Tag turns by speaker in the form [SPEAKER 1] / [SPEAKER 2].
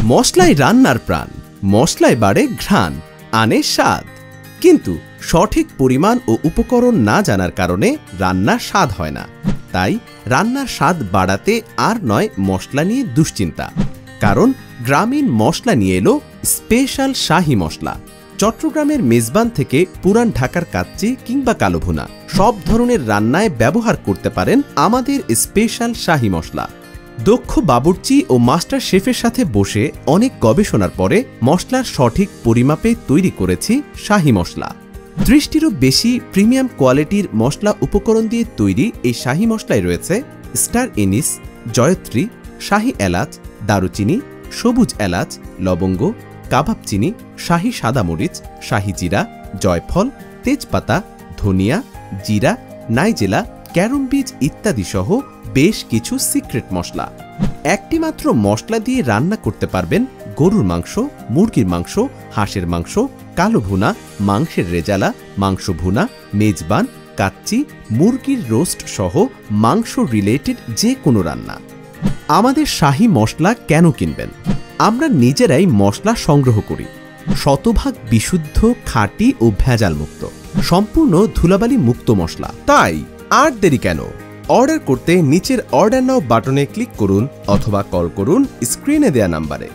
[SPEAKER 1] মশলাই রান্নার প্রাণ, মশলায় বাড়ে ঘ্রাণ, আনে স্বাদ। কিন্তু সঠিক পরিমাণ ও উপকরণ না জানার কারণে রান্নার স্বাদ হয় না। তাই রান্নার স্বাদ বাড়াতে আর নয় মশলা নিয়ে দুশ্চিন্তা, কারণ গ্রামীণ মশলা নিয়ে এলো স্পেশাল শাহী মশলা। চট্টগ্রামের মেজবান থেকে পুরান ঢাকার কাচ্চি কিংবা কালোভুনা সব ধরনের রান্নায় ব্যবহার করতে পারেন আমাদের স্পেশাল শাহী মশলা। দক্ষ বাবুর্চি ও মাস্টার শেফের সাথে বসে অনেক গবেষণার পরে মশলার সঠিক পরিমাপে তৈরি করেছি শাহী মশলা। 30টিরও বেশি প্রিমিয়াম কোয়ালিটির মশলা উপকরণ দিয়ে তৈরি এই শাহী মশলায় রয়েছে স্টার এনিস, জয়ত্রী, শাহী এলাচ, দারুচিনি, সবুজ এলাচ, লবঙ্গ, কাবাব চিনি, শাহী সাদা মরিচ, শাহী জিরা, জয়ফল, তেজপাতা, ধনিয়া, জিরা, নাইজেলা, ক্যারম বীজ ইত্যাদি সহ বেশ কিছু সিক্রেট মশলা। একটি মাত্র মশলা দিয়ে রান্না করতে পারবেন গরুর মাংস, মুরগির মাংস, হাঁসের মাংস, কালো ভুনা, মাংসের রেজালা, মাংস ভুনা, মেজবান, কাচ্চি, মুরগির রোস্ট সহ মাংস রিলেটেড যে কোনো রান্না। আমাদের শাহী মশলা কেন কিনবেন? আমরা নিজেরাই মশলা সংগ্রহ করি, শতভাগ বিশুদ্ধ, খাঁটি ও ভেজাল মুক্ত, সম্পূর্ণ ধুলাবালি মুক্ত মশলা। তাই আর দেরি কেন? অর্ডার করতে নিচের অর্ডার নাও বাটনে ক্লিক করুন অথবা কল করুন স্ক্রিনে দেয়া নাম্বারে।